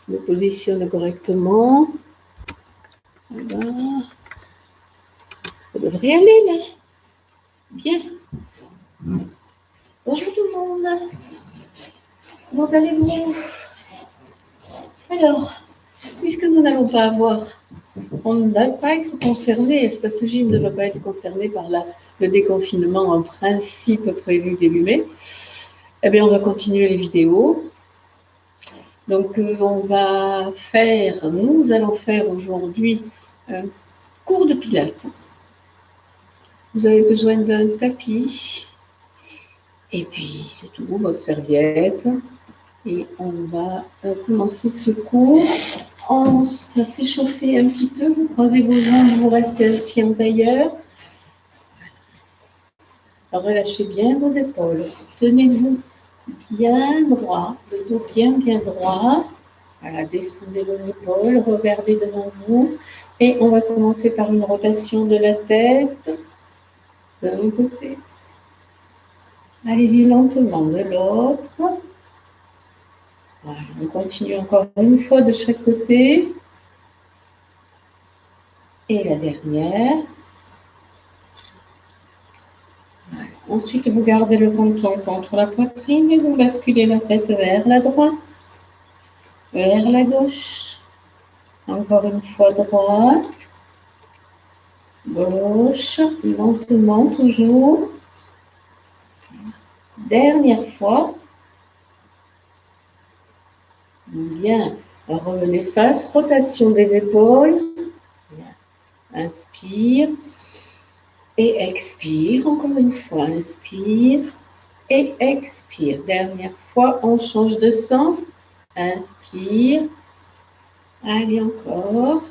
Je me positionne correctement. Voilà. Ça devrait aller là. Bien. Bonjour tout le monde. Comment allez-vous? Alors, puisque nous n'allons pas avoir, on ne va pas être concerné, Espace Gym ne va pas être concerné par le déconfinement en principe prévu début mai, eh bien on va continuer les vidéos. Donc nous allons faire aujourd'hui un cours de pilates. Vous avez besoin d'un tapis, et puis c'est tout, votre serviette. Et on va commencer ce cours. On va s'échauffer un petit peu. Vous croisez vos jambes, vous restez assis en tailleur. Relâchez bien vos épaules. Tenez-vous bien droit, le dos bien droit. Voilà, descendez vos épaules, regardez devant vous. Et on va commencer par une rotation de la tête d'un côté. Allez-y lentement de l'autre. Voilà, on continue encore une fois de chaque côté. Et la dernière. Voilà. Ensuite, vous gardez le menton contre la poitrine et vous basculez la tête vers la droite, vers la gauche. Encore une fois, droite, gauche, lentement toujours. Dernière fois. Bien. Revenez face, rotation des épaules. Bien. Inspire et expire. Encore une fois, inspire et expire. Dernière fois, on change de sens. Inspire. Allez, encore.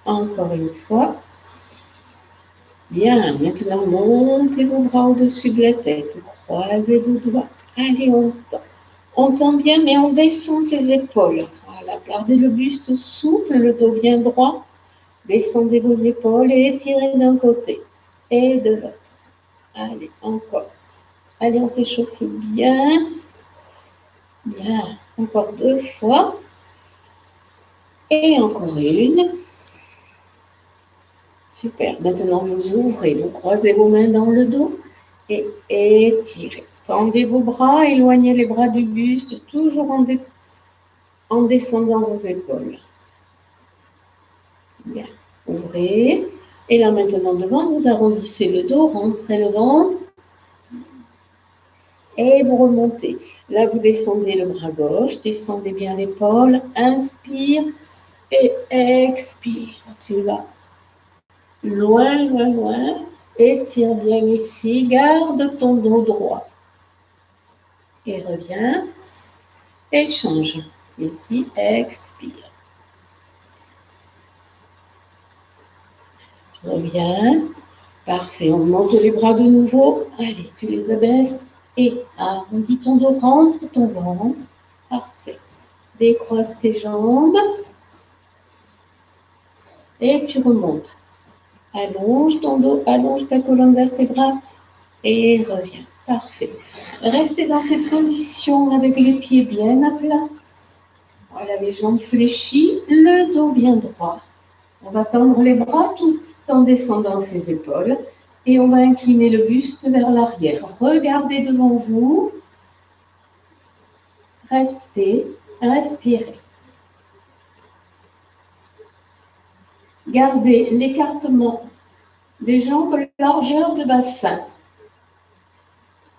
Encore une fois. Bien. Maintenant, montez vos bras au-dessus de la tête. Croisez vos doigts. Allez, on tend bien, mais on descend ses épaules. Voilà. Gardez le buste souple, le dos bien droit. Descendez vos épaules et étirez d'un côté et de l'autre. Allez, encore. Allez, on s'échauffe bien. Bien. Encore 2 fois. Et encore une. Super. Maintenant, vous ouvrez, vous croisez vos mains dans le dos et étirez. Tendez vos bras, éloignez les bras du buste, toujours en descendant vos épaules. Bien. Ouvrez. Et là, maintenant, devant, vous arrondissez le dos, rentrez le ventre. Et vous remontez. Là, vous descendez le bras gauche, descendez bien l'épaule, inspire et expire. Tu vas loin, loin, loin. Étire bien ici, garde ton dos droit. Et reviens. Et change. Ici, expire. Reviens. Parfait. On monte les bras de nouveau. Allez, tu les abaisses. Et arrondis ton dos, rentre ton ventre. Parfait. Décroise tes jambes. Et tu remontes. Allonge ton dos, allonge ta colonne vertébrale et reviens. Parfait. Restez dans cette position avec les pieds bien à plat. Voilà, les jambes fléchies, le dos bien droit. On va tendre les bras tout en descendant ses épaules et on va incliner le buste vers l'arrière. Regardez devant vous. Restez, respirez. Gardez l'écartement des jambes, largeur de bassin.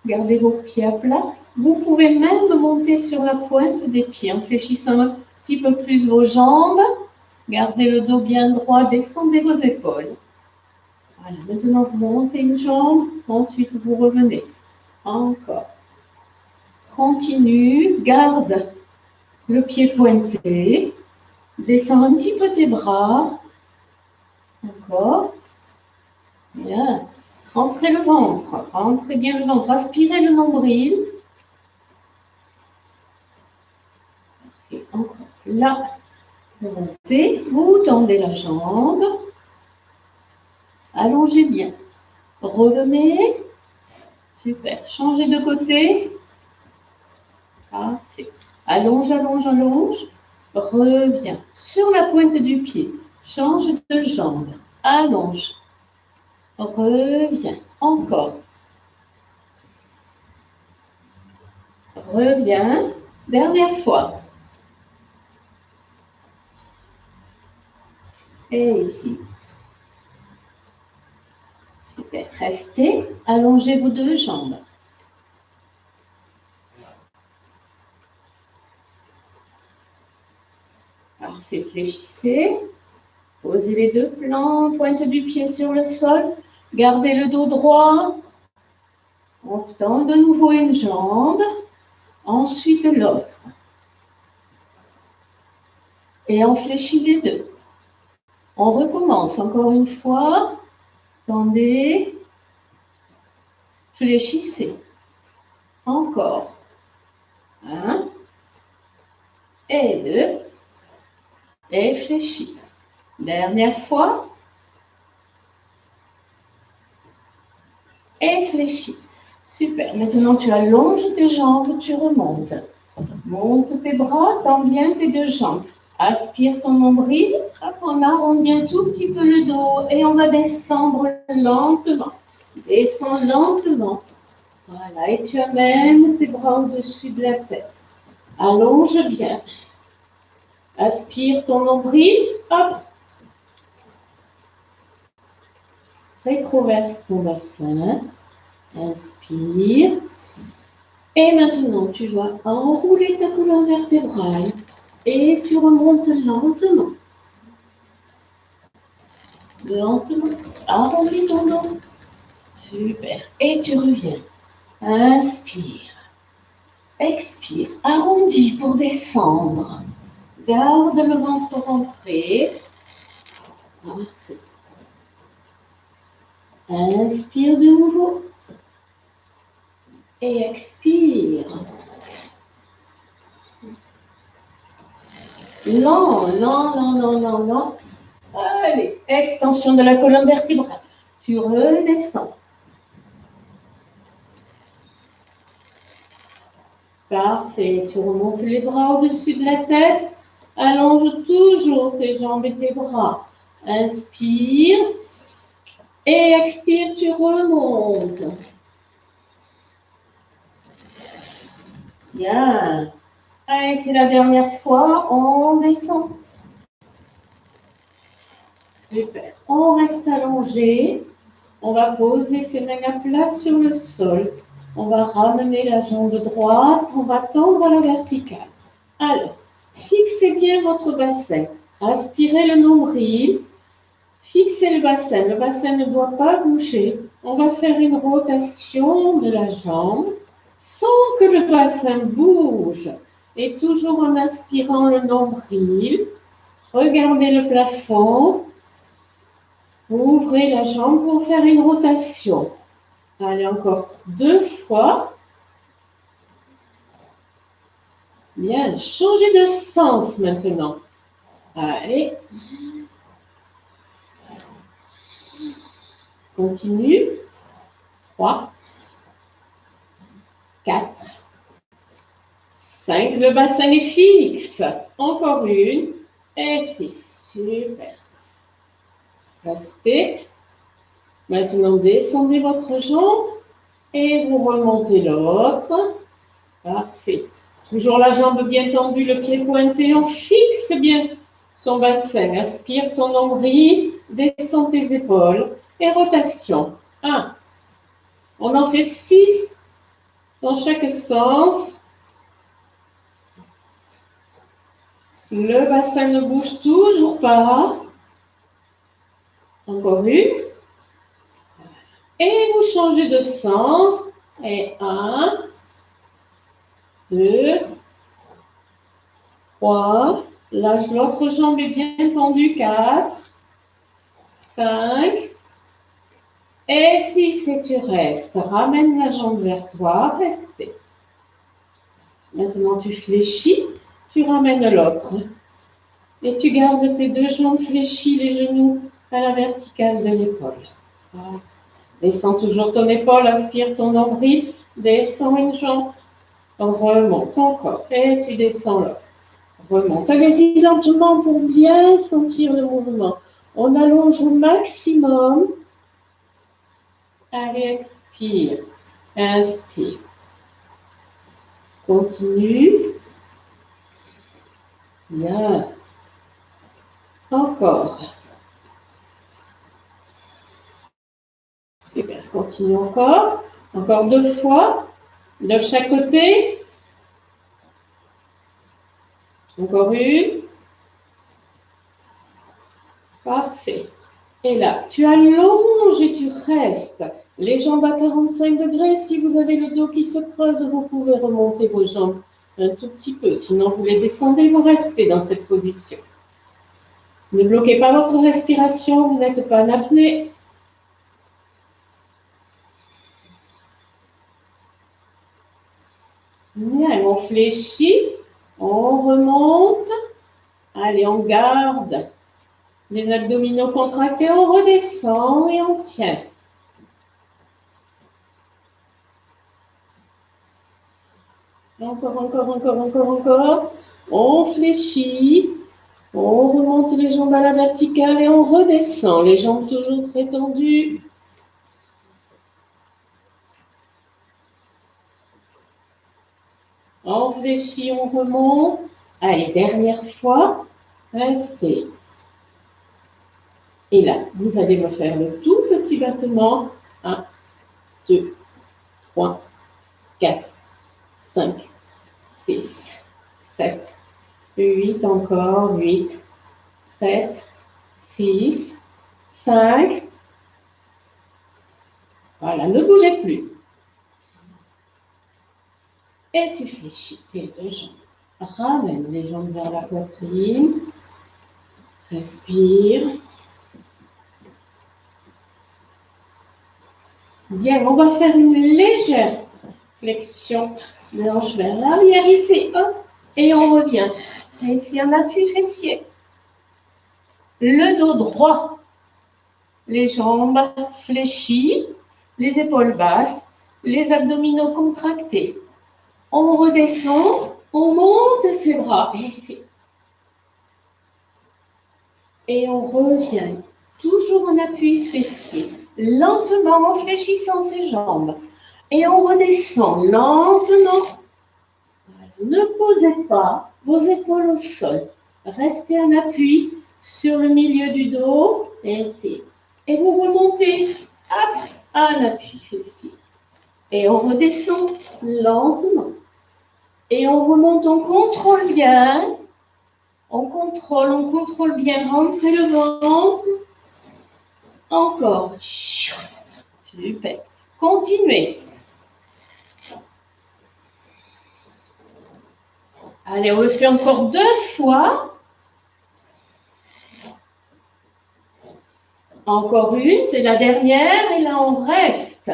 Gardez vos pieds à plat. Vous pouvez même monter sur la pointe des pieds en fléchissant un petit peu plus vos jambes. Gardez le dos bien droit, descendez vos épaules. Voilà, maintenant vous montez une jambe, ensuite vous revenez. Encore. Continue, garde le pied pointé. Descends un petit peu tes bras. Encore. Bien. Rentrez le ventre, rentrez bien le ventre, aspirez le nombril. Et encore. Là, vous montez, vous tendez la jambe. Allongez bien. Revenez. Super. Changez de côté. Parfait. Allonge, allonge, allonge. Reviens sur la pointe du pied. Change de jambe. Allonge. Reviens. Encore. Reviens. Dernière fois. Et ici. Super. Restez. Allongez vos deux jambes. Parfait. Fléchissez. Posez les deux plans, pointe du pied sur le sol. Gardez le dos droit. On tend de nouveau une jambe. Ensuite l'autre. Et on fléchit les deux. On recommence encore une fois. Tendez. Fléchissez. Encore. 1. Et 2. Et fléchis. Dernière fois. Et fléchis. Super. Maintenant, tu allonges tes jambes, tu remontes. Monte tes bras, tends bien tes deux jambes. Aspire ton nombril. On arrondit un tout petit peu le dos et on va descendre lentement. Descends lentement. Voilà, et tu amènes tes bras au-dessus de la tête. Allonge bien. Aspire ton nombril. Hop. Rétroverse ton bassin. Inspire. Et maintenant, tu vas enrouler ta colonne vertébrale et tu remontes lentement. Lentement. Arrondis ton dos. Super. Et tu reviens. Inspire. Expire. Arrondis pour descendre. Garde le ventre rentré. Parfait. Inspire de nouveau. Et expire. Lent, lent, lent, lent, lent, lent. Allez, extension de la colonne vertébrale. Tu redescends. Parfait. Tu remontes les bras au-dessus de la tête. Allonge toujours tes jambes et tes bras. Inspire. Et expire, tu remontes. Bien. Allez, c'est la dernière fois. On descend. Super. On reste allongé. On va poser ses mains à plat sur le sol. On va ramener la jambe droite. On va tendre à la verticale. Alors, fixez bien votre bassin. Aspirez le nombril. Fixez le bassin. Le bassin ne doit pas bouger. On va faire une rotation de la jambe sans que le bassin bouge. Et toujours en aspirant le nombril. Regardez le plafond. Ouvrez la jambe pour faire une rotation. Allez, encore 2 fois. Bien, changez de sens maintenant. Allez. Continue. 3, 4, 5. Le bassin est fixe. Encore une. Et 6. Super. Restez. Maintenant, descendez votre jambe et vous remontez l'autre. Parfait. Toujours la jambe bien tendue, le pied pointé. On fixe bien son bassin. Aspire ton nombril, descends tes épaules et rotation. 1. On en fait 6 dans chaque sens. Le bassin ne bouge toujours pas. Encore une. Et vous changez de sens. Et 1, 2, 3. L'autre jambe est bien tendue. 4, 5. Et 6. Et tu restes. Ramène la jambe vers toi. Restez. Maintenant, tu fléchis. Tu ramènes l'autre. Et tu gardes tes deux jambes fléchies, les genoux à la verticale de l'épaule. Descends toujours ton épaule, aspire ton nombril, descends une jambe, Remonte encore. Et tu descends là. Remonte. Allez-y lentement pour bien sentir le mouvement. On allonge au maximum. Allez, expire. Inspire. Continue. Bien. Encore. Super. Continue encore. Encore 2 fois. De chaque côté. Encore une. Parfait. Et là, tu allonges et tu restes. Les jambes à 45 degrés. Si vous avez le dos qui se creuse, vous pouvez remonter vos jambes un tout petit peu. Sinon, vous les descendez, vous restez dans cette position. Ne bloquez pas votre respiration, vous n'êtes pas en apnée. Bien, on fléchit, on remonte. Allez, on garde les abdominaux contractés, on redescend et on tient. Encore. On fléchit, on remonte les jambes à la verticale et on redescend. Les jambes toujours très tendues. On fléchit, on remonte. Allez, dernière fois. Restez. Et là, vous allez me faire le tout petit battement. 1, 2, 3, 4, 5, 6, 7, 8 encore. 8, 7, 6, 5. Voilà, ne bougez plus. Et tu fléchis tes 2 jambes. Ramène les jambes vers la poitrine. Respire. Bien, on va faire une légère flexion de hanche vers l'arrière ici. Hop, et on revient. Et ici, un appui fessier. Le dos droit. Les jambes fléchies. Les épaules basses. Les abdominaux contractés. On redescend. On monte ses bras. Ici. Et on revient. Toujours en appui fessier. Lentement en fléchissant ses jambes. Et on redescend lentement. Ne posez pas vos épaules au sol. Restez en appui sur le milieu du dos. Ainsi. Et vous remontez. Hop, en appui fessier. Et on redescend lentement. Et on remonte, on contrôle bien. On contrôle bien. Rentrez le ventre. Encore. Super. Continuez. Allez, on le fait encore 2 fois. Encore une, c'est la dernière. Et là, on reste.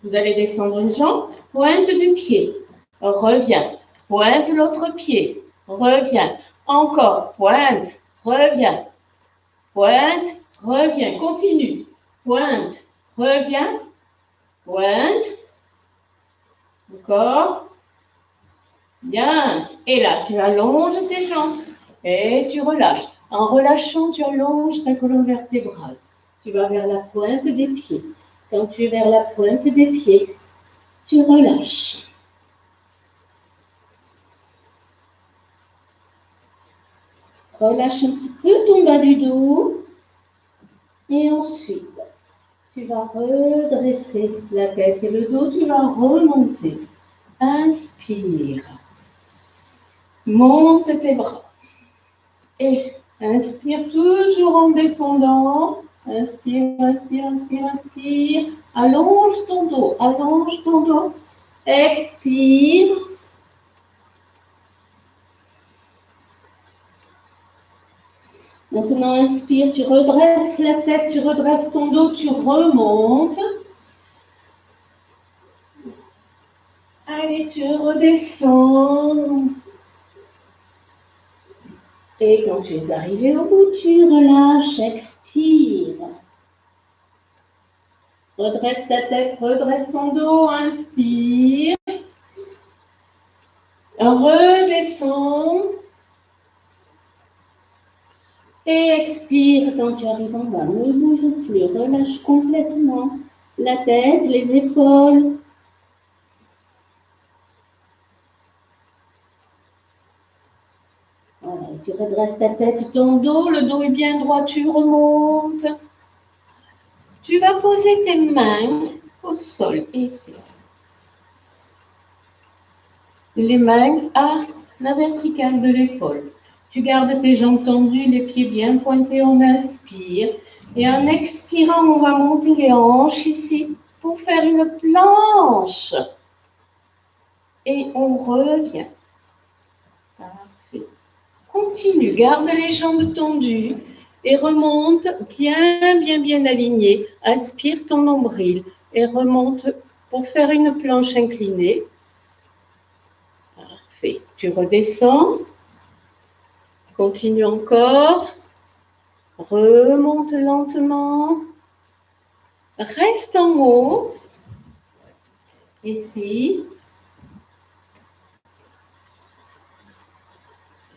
Vous allez descendre une jambe. Pointe du pied. Reviens. Pointe l'autre pied. Reviens. Encore. Pointe. Reviens. Pointe. Reviens. Continue. Pointe. Reviens. Pointe. Encore. Bien. Et là, tu allonges tes jambes. Et tu relâches. En relâchant, tu allonges ta colonne vertébrale. Tu vas vers la pointe des pieds. Quand tu es vers la pointe des pieds, tu relâches. Relâche un petit peu ton bas du dos. Et ensuite, tu vas redresser la tête et le dos. Tu vas remonter. Inspire. Monte tes bras. Et inspire toujours en descendant. Inspire, inspire, inspire, inspire. Allonge ton dos, allonge ton dos. Expire. Maintenant, inspire, tu redresses la tête, tu redresses ton dos, tu remontes. Allez, tu redescends. Et quand tu es arrivé au bout, tu relâches, expire. Redresse ta tête, redresse ton dos, inspire. Redescends. Et expire quand tu arrives en bas. Ne bouge plus, relâche complètement la tête, les épaules. Voilà, tu redresses ta tête, ton dos, le dos est bien droit, tu remontes. Tu vas poser tes mains au sol, ici. Les mains à la verticale de l'épaule. Tu gardes tes jambes tendues, les pieds bien pointés, on inspire. Et en expirant, on va monter les hanches ici pour faire une planche. Et on revient. Parfait. Continue, garde les jambes tendues et remonte bien alignées. Aspire ton nombril et remonte pour faire une planche inclinée. Parfait. Tu redescends. Continue encore. Remonte lentement. Reste en haut. Ici.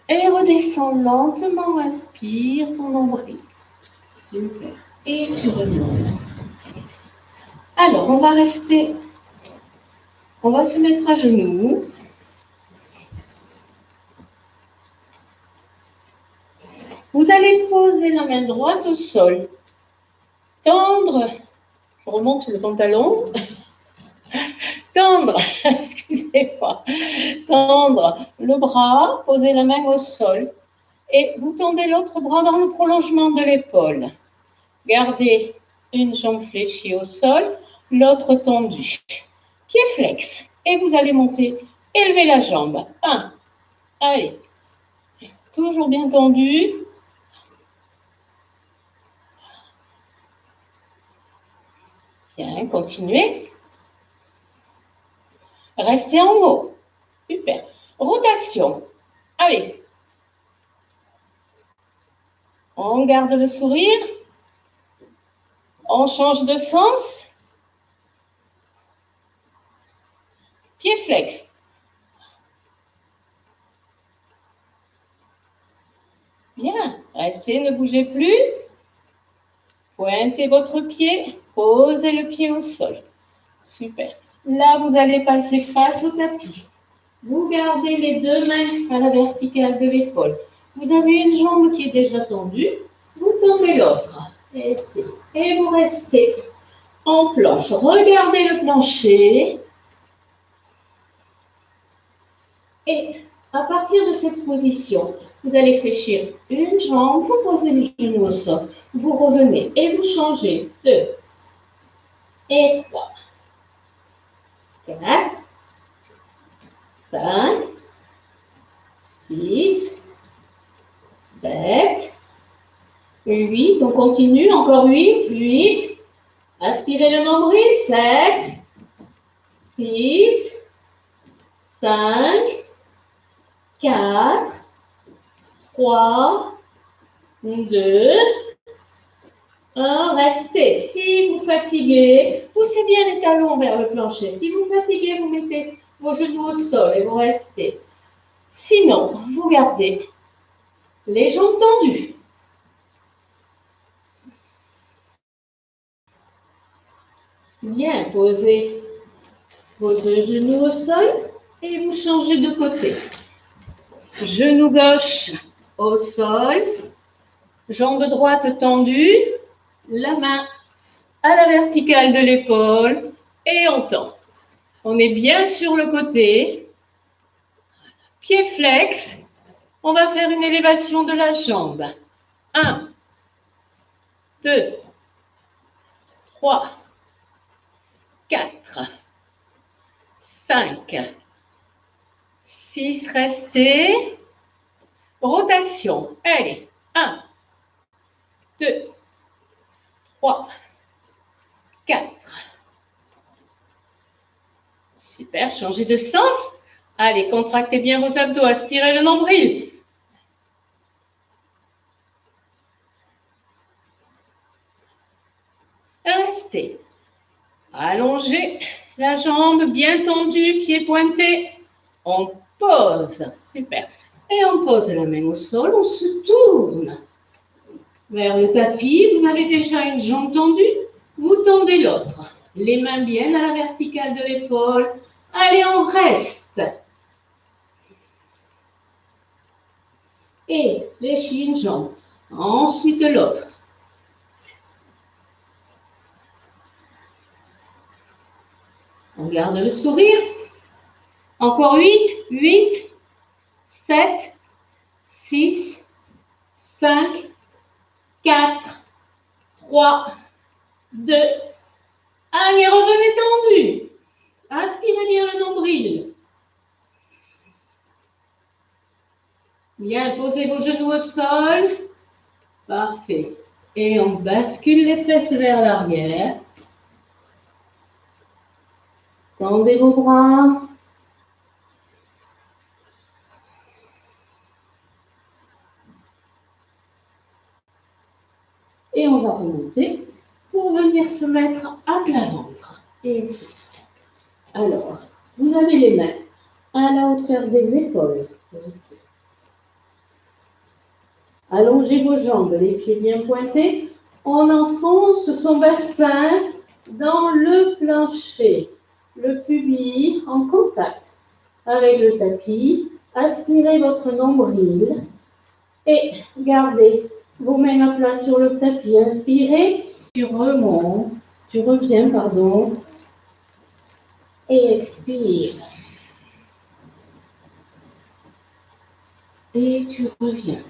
Et redescends lentement. Inspire ton nombril. Super. Et tu remontes. Alors, on va rester. On va se mettre à genoux. Vous allez poser la main droite au sol. Tendre. Je remonte le pantalon. Tendre, excusez-moi, tendre le bras, posez la main au sol et vous tendez l'autre bras dans le prolongement de l'épaule. Gardez une jambe fléchie au sol, l'autre tendue. Pied flex et vous allez monter, élevez la jambe. 1, allez, toujours bien tendu. Bien, continuez. Restez en haut. Super. Rotation. Allez. On garde le sourire. On change de sens. Pied flex. Bien. Restez, ne bougez plus. Pointez votre pied. Posez le pied au sol. Super. Là, vous allez passer face au tapis. Vous gardez les deux mains à la verticale de l'épaule. Vous avez une jambe qui est déjà tendue. Vous tendez l'autre. Et vous restez en planche. Regardez le plancher. Et à partir de cette position, vous allez fléchir une jambe, vous posez le genou au sol, vous revenez et vous changez. 2 et 3, 4, 5, 6, 7, 8. On continue, encore 8, 8. Aspirez le nombril. 7, 6, 5, 4, 3, 2, 1. Restez. Si vous fatiguez, poussez bien les talons vers le plancher. Si vous fatiguez, vous mettez vos genoux au sol et vous restez. Sinon, vous gardez les jambes tendues. Bien, posez vos deux genoux au sol et vous changez de côté. Genou gauche au sol, jambe droite tendue, la main à la verticale de l'épaule et on tend. On est bien sur le côté, pied flex, on va faire une élévation de la jambe. 1, 2, 3, 4, 5, 6, restez. Rotation. Allez. 1, 2, 3, 4. Super. Changez de sens. Allez, contractez bien vos abdos. Aspirez le nombril. Restez. Allongez la jambe, bien tendue, pied pointé. On pose. Super. Et on pose la main au sol, on se tourne vers le tapis. Vous avez déjà une jambe tendue, vous tendez l'autre. Les mains bien à la verticale de l'épaule. Allez, on reste. Et fléchis une jambe. Ensuite l'autre. On garde le sourire. Encore 8, 7, 6, 5, 4, 3, 2, 1. Et revenez tendu. Inspirez bien le nombril. Bien, posez vos genoux au sol. Parfait. Et on bascule les fesses vers l'arrière. Tendez vos bras. Et on va remonter pour venir se mettre à plat ventre. Et ici. Alors, vous avez les mains à la hauteur des épaules. Ici. Allongez vos jambes, les pieds bien pointés. On enfonce son bassin dans le plancher. Le pubis en contact avec le tapis. Aspirez votre nombril et gardez vos mains à plat sur le tapis. Inspirez, tu reviens, pardon, et expire. Et tu reviens.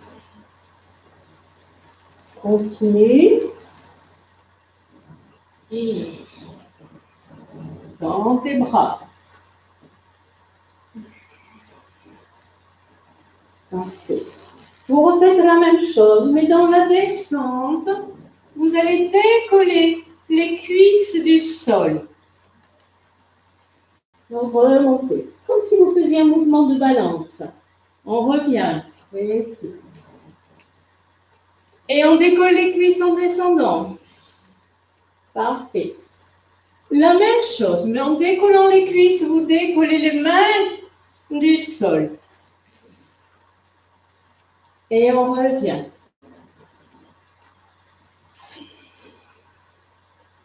Continue. Et dans tes bras. Parfait. Vous refaites la même chose, mais dans la descente, vous allez décoller les cuisses du sol. Donc, remontez. Comme si vous faisiez un mouvement de balance. On revient. Ici. Et on décolle les cuisses en descendant. Parfait. La même chose, mais en décollant les cuisses, vous décollez les mains du sol. Et on revient.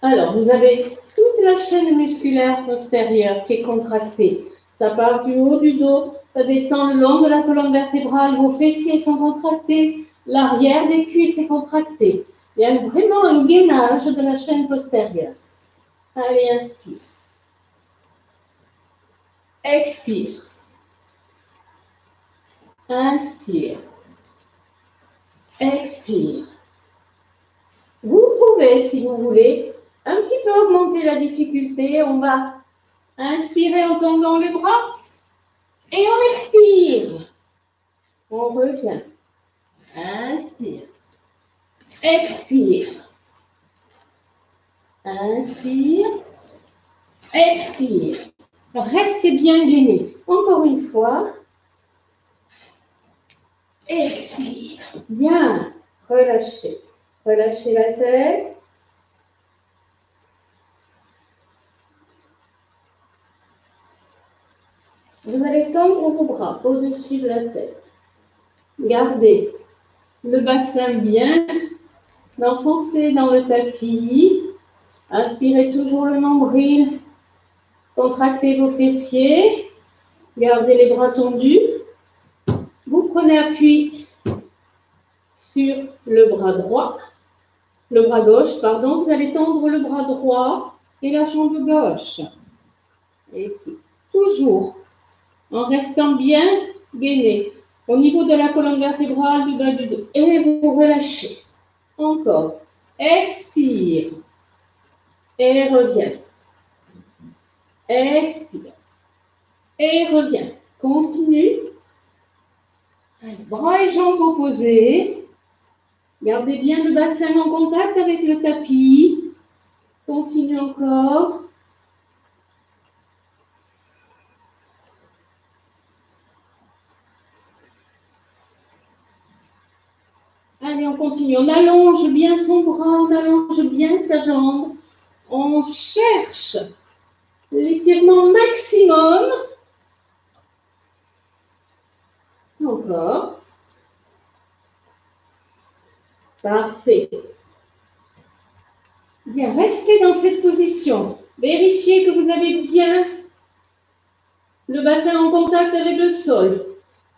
Alors, vous avez toute la chaîne musculaire postérieure qui est contractée. Ça part du haut du dos, ça descend le long de la colonne vertébrale, vos fessiers sont contractés, l'arrière des cuisses est contracté. Il y a vraiment un gainage de la chaîne postérieure. Allez, inspire. Expire. Inspire. Expire. Vous pouvez, si vous voulez, un petit peu augmenter la difficulté. On va inspirer en tendant les bras et on expire. On revient. Inspire. Expire. Inspire. Expire. Restez bien gainé. Encore une fois. Expire. Bien. Relâchez. Relâchez la tête. Vous allez tendre vos bras au-dessus de la tête. Gardez le bassin bien enfoncé dans le tapis. Inspirez toujours le nombril. Contractez vos fessiers. Gardez les bras tendus. Vous prenez appui sur le bras droit. Le bras gauche, pardon. Vous allez tendre le bras droit et la jambe gauche. Et ici. Toujours en restant bien gainé au niveau de la colonne vertébrale du bas du dos. Et vous relâchez. Encore. Expire. Et reviens. Expire. Et reviens. Continue. Allez, bras et jambes opposés. Gardez bien le bassin en contact avec le tapis. Continue encore. Allez, on continue. On allonge bien son bras, on allonge bien sa jambe. On On cherche l'étirement maximum. Encore. Parfait. Bien, restez dans cette position. Vérifiez que vous avez bien le bassin en contact avec le sol.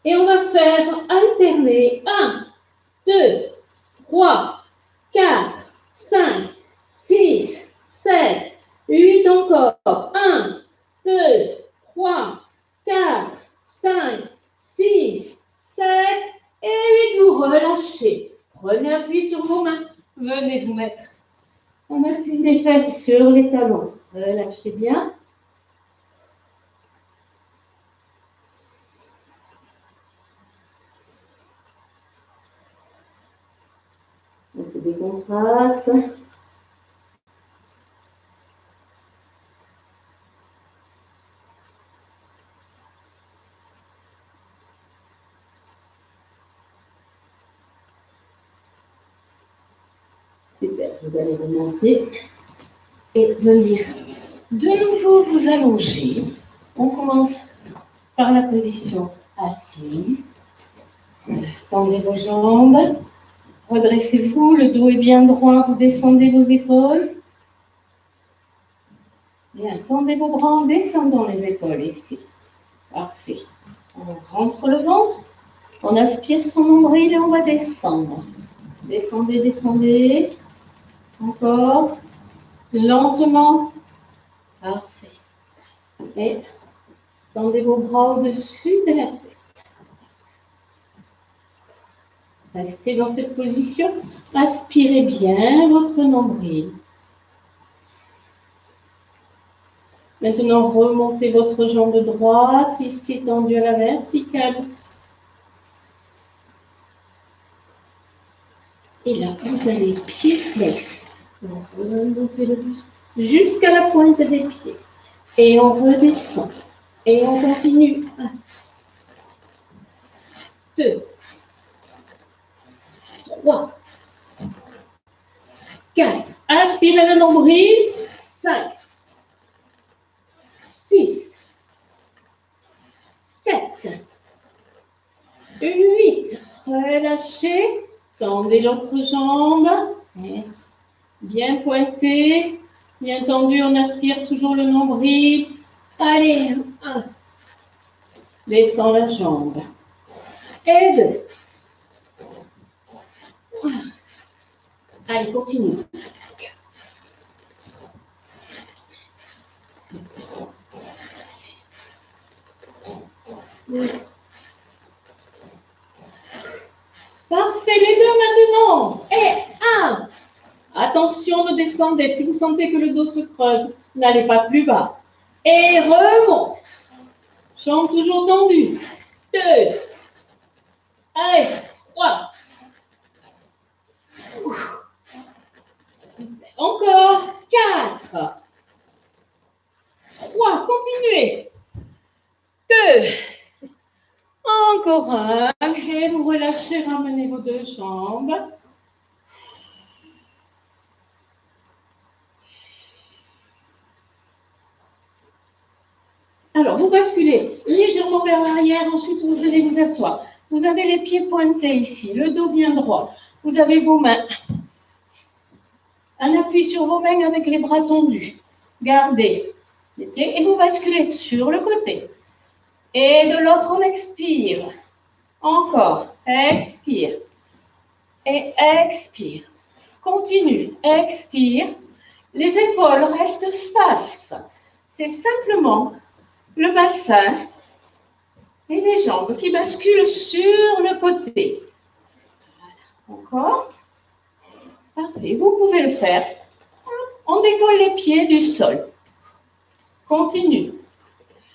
Et on va faire alterner 1, 2, 3, 4, 5, 6, 7, 8 encore. 1, 2, 3, 4, 5, 6, 7 et 8. Vous relâchez. Prenez appui sur vos mains. Venez vous mettre en appui des fesses sur les talons. Relâchez bien. On se décontracte. Super, vous allez remonter et venir de nouveau vous allonger. On commence par la position assise. Tendez vos jambes. Redressez-vous, le dos est bien droit, vous descendez vos épaules. Bien, tendez vos bras en descendant les épaules ici. Parfait. On rentre le ventre. On aspire son nombril et on va descendre. Descendez, descendez. Encore. Lentement. Parfait. Et tendez vos bras au-dessus de la tête. Restez dans cette position. Aspirez bien votre nombril. Maintenant, remontez votre jambe droite, ici tendue à la verticale. Et là, vous allez pied flex. On remonte le buste jusqu'à la pointe des pieds. Et on redescend. Et on continue. 1, 2, 3, 4. Inspirez le nombril. 5, 6, 7, 8. Relâchez. Tendez l'autre jambe. Bien pointé. Bien tendu. On aspire toujours le nombril. Allez. 1. Descends la jambe. Et 2. Allez, continue. Parfait, les deux maintenant. Et 1. Attention, ne descendez. Si vous sentez que le dos se creuse, n'allez pas plus bas. Et remonte. Jambe toujours tendue. 2. Allez, 3. Encore 4. 3. Continuez. 2. Encore 1. Et vous relâchez, ramenez vos deux jambes. Alors, vous basculez légèrement vers l'arrière, ensuite vous venez vous asseoir. Vous avez les pieds pointés ici, le dos bien droit. Vous avez vos mains. Un appui sur vos mains avec les bras tendus. Gardez les pieds et vous basculez sur le côté. Et de l'autre, on expire. Encore, expire. Et expire. Continue, expire. Les épaules restent face. C'est simplement le bassin et les jambes qui basculent sur le côté. Voilà. Encore. Parfait. Vous pouvez le faire. On décolle les pieds du sol. Continue.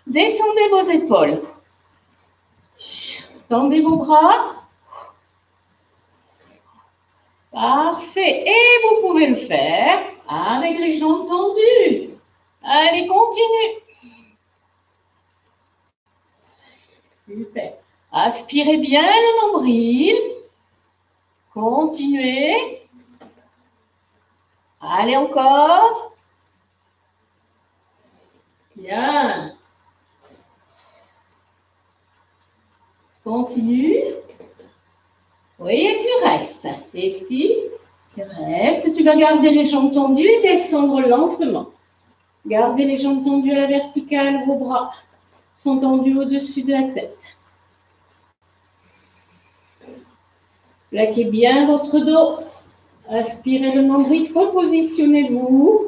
Descendez vos épaules. Tendez vos bras. Parfait. Et vous pouvez le faire avec les jambes tendues. Allez, continue. Super. Aspirez bien le nombril. Continuez. Allez encore. Bien. Continue. Oui, et tu restes. Et si tu restes, tu vas garder les jambes tendues et descendre lentement. Gardez les jambes tendues à la verticale, vos bras sont tendus au-dessus de la tête. Plaquez bien votre dos. Aspirez le nombril, repositionnez-vous.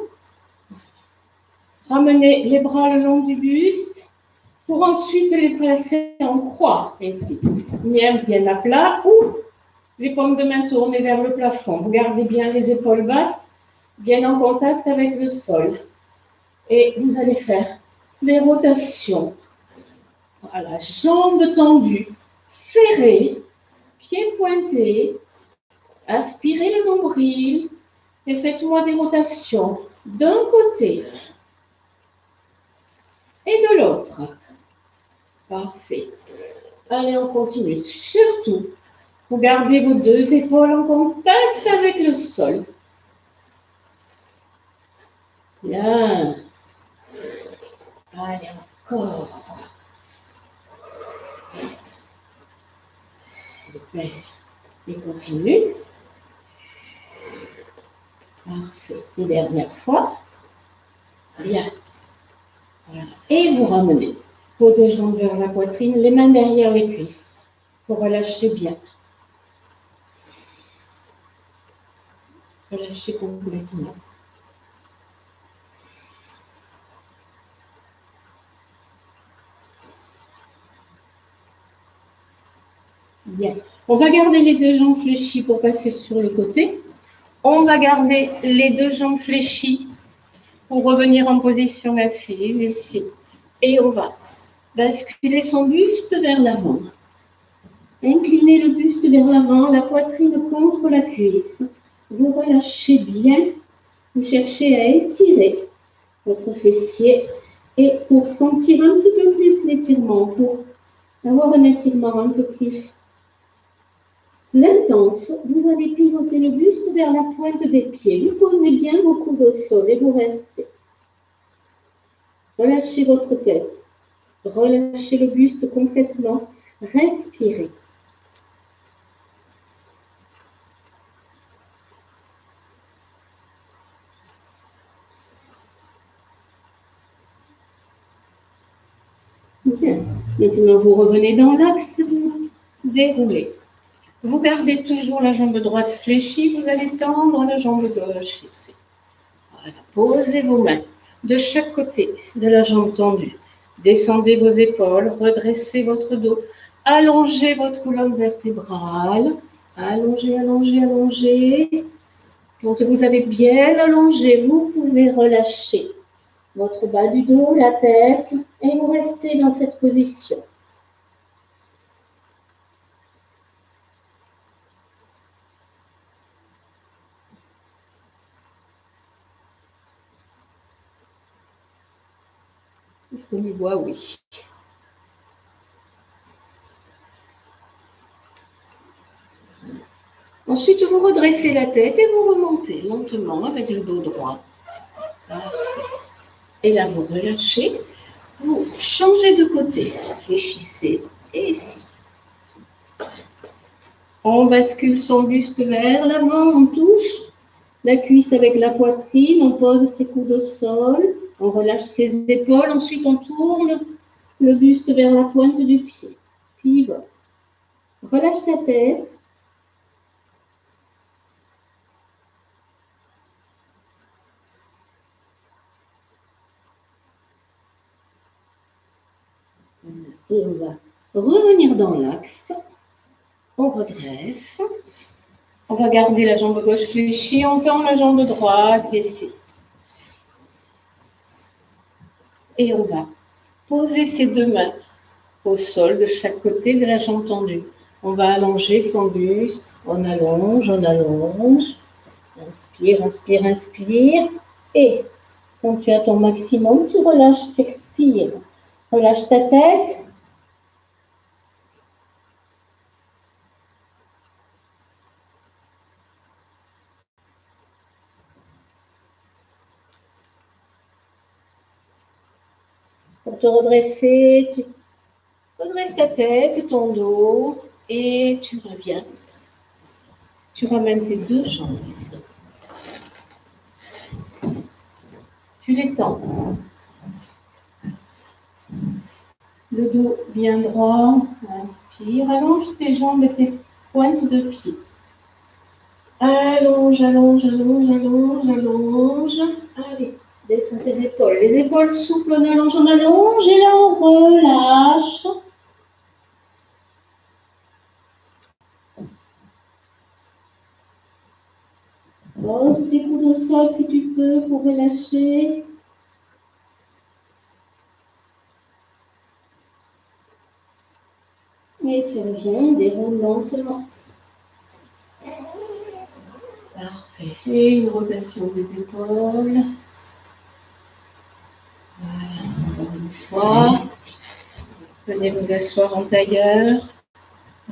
Ramenez les bras le long du buste pour ensuite les placer en croix, ici. Bien à plat ou les paumes de main tournées vers le plafond. Vous gardez bien les épaules basses, bien en contact avec le sol. Et vous allez faire des rotations. Voilà, jambes tendues, serrées, pieds pointés. Aspirez le nombril et faites-moi des rotations d'un côté et de l'autre. Parfait. Allez, on continue. Surtout, vous gardez vos deux épaules en contact avec le sol. Bien. Allez, encore. Super. Et continue. Parfait. Et dernière fois. Bien. Voilà. Et vous ramenez vos deux jambes vers la poitrine, les mains derrière les cuisses. Pour relâcher bien. Relâchez complètement. Bien. On va garder les deux jambes fléchies pour passer sur le côté. On va garder les deux jambes fléchies pour revenir en position assise ici. Et on va basculer son buste vers l'avant. Inclinez le buste vers l'avant, la poitrine contre la cuisse. Vous relâchez bien. Vous cherchez à étirer votre fessier. Et pour sentir un petit peu plus l'étirement, pour avoir un étirement un peu plus intense, vous allez pivoter le buste vers la pointe des pieds. Vous posez bien vos coudes au sol et vous restez. Relâchez votre tête. Relâchez le buste complètement. Respirez. Bien. Maintenant, vous revenez dans l'axe, vous déroulez. Vous gardez toujours la jambe droite fléchie, vous allez tendre la jambe gauche ici. Voilà. Posez vos mains de chaque côté de la jambe tendue. Descendez vos épaules, redressez votre dos, allongez votre colonne vertébrale. Allongez, allongez, allongez. Quand vous avez bien allongé, vous pouvez relâcher votre bas du dos, la tête, et vous restez dans cette position. Est-ce qu'on y voit? Oui. Ensuite, vous redressez la tête et vous remontez lentement avec le dos droit. Et là, vous relâchez. Vous changez de côté. Réfléchissez. Et ici. On bascule son buste vers l'avant. On touche la cuisse avec la poitrine. On pose ses coudes au sol. On relâche ses épaules. Ensuite, on tourne le buste vers la pointe du pied. Pivot. Relâche ta tête. Et on va revenir dans l'axe. On redresse. On va garder la jambe gauche fléchie. On tend la jambe droite ici. Et on va poser ses deux mains au sol de chaque côté de la jambe tendue. On va allonger son buste. On allonge, on allonge. Inspire, inspire, inspire. Et quand tu as ton maximum, tu relâches, tu expires. Relâche ta tête. Pour te redresser, tu redresses ta tête, ton dos, et tu reviens. Tu ramènes tes deux jambes ici. Tu l'étends. Le dos bien droit. Inspire. Allonge tes jambes et tes pointes de pied. Allonge, allonge, allonge, allonge, allonge. Allez, descends tes épaules. Les épaules souples, on allonge et là on relâche. Pose tes coudes au sol si tu peux pour relâcher. Et tu reviens, déroule lentement. Parfait. Et une rotation des épaules. Voilà, encore une fois. Venez vous asseoir en tailleur.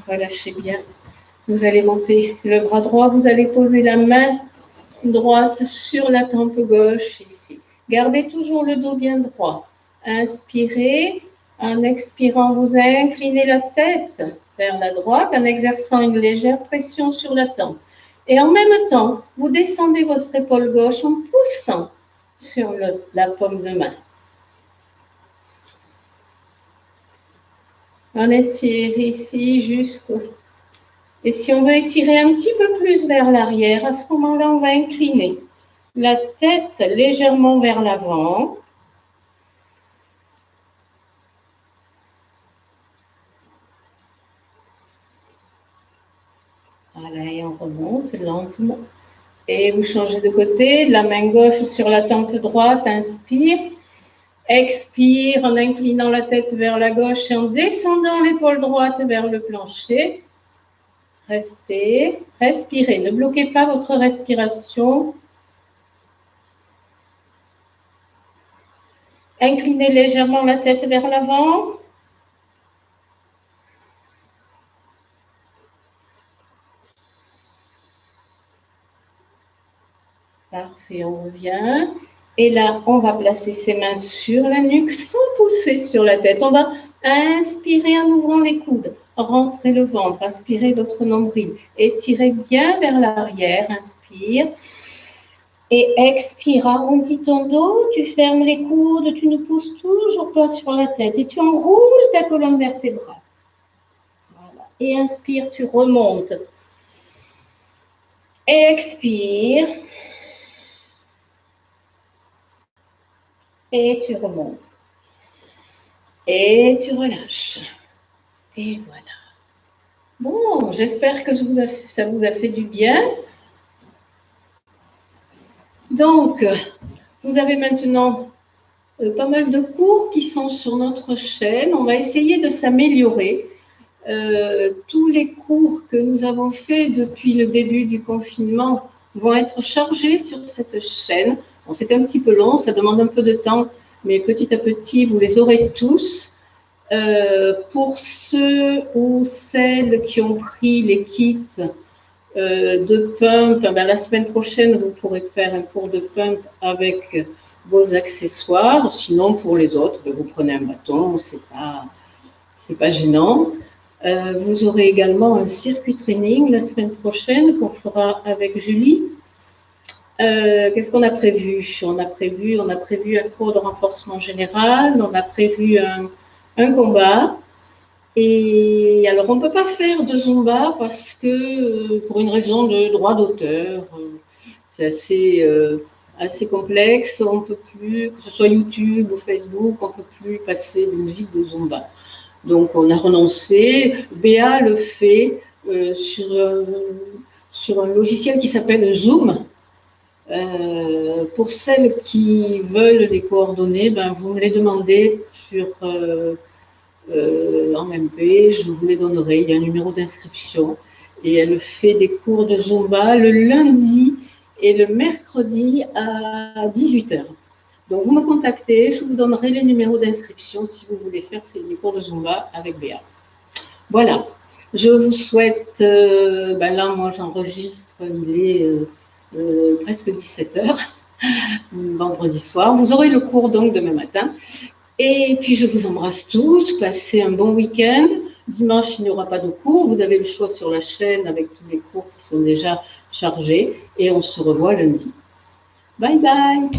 Relâchez bien. Vous allez monter le bras droit. Vous allez poser la main droite sur la tempe gauche ici. Gardez toujours le dos bien droit. Inspirez. En expirant, vous inclinez la tête vers la droite en exerçant une légère pression sur la tempe. Et en même temps, vous descendez votre épaule gauche en poussant sur la paume de main. On étire ici jusqu'au... Et si on veut étirer un petit peu plus vers l'arrière, à ce moment-là, on va incliner la tête légèrement vers l'avant. Voilà, et on remonte lentement. Et vous changez de côté, la main gauche sur la tempe droite, inspire. Expire en inclinant la tête vers la gauche et en descendant l'épaule droite vers le plancher. Restez, respirez, ne bloquez pas votre respiration. Inclinez légèrement la tête vers l'avant. Parfait, on revient. Et là, on va placer ses mains sur la nuque sans pousser sur la tête. On va inspirer en ouvrant les coudes. Rentrez le ventre, aspirez votre nombril. Étirez bien vers l'arrière, inspire. Et expire, arrondis ton dos, tu fermes les coudes, tu ne pousses toujours pas sur la tête. Et tu enroules ta colonne vertébrale. Voilà. Et inspire, tu remontes. Expire. Et tu remontes. Et tu relâches. Et voilà. Bon, j'espère que ça vous a fait du bien. Donc, vous avez maintenant pas mal de cours qui sont sur notre chaîne. On va essayer de s'améliorer. Tous les cours que nous avons faits depuis le début du confinement vont être chargés sur cette chaîne. Bon, c'est un petit peu long, ça demande un peu de temps, mais petit à petit, vous les aurez tous. Pour ceux ou celles qui ont pris les kits de pump, ben, la semaine prochaine, vous pourrez faire un cours de pump avec vos accessoires. Sinon, pour les autres, ben, vous prenez un bâton, c'est pas gênant. Vous aurez également un circuit training la semaine prochaine qu'on fera avec Julie. Qu'est-ce qu'on a prévu? On a prévu un cours de renforcement général, on a prévu un combat. Et alors, on ne peut pas faire de Zumba parce que, pour une raison de droit d'auteur, c'est assez complexe. On ne peut plus, que ce soit YouTube ou Facebook, on ne peut plus passer de musique de Zumba. Donc, on a renoncé. Béa le fait sur un logiciel qui s'appelle Zoom. Pour celles qui veulent les coordonnées, ben, vous me les demandez sur en MP, je vous les donnerai. Il y a un numéro d'inscription et elle fait des cours de Zumba le lundi et le mercredi à 18h. Donc, vous me contactez, je vous donnerai les numéros d'inscription si vous voulez faire ces cours de Zumba avec Béa. Voilà. Je vous souhaite, ben là, moi, j'enregistre, il est presque 17h, vendredi soir. Vous aurez le cours donc demain matin. Et puis, je vous embrasse tous. Passez un bon week-end. Dimanche, il n'y aura pas de cours. Vous avez le choix sur la chaîne avec tous les cours qui sont déjà chargés. Et on se revoit lundi. Bye bye.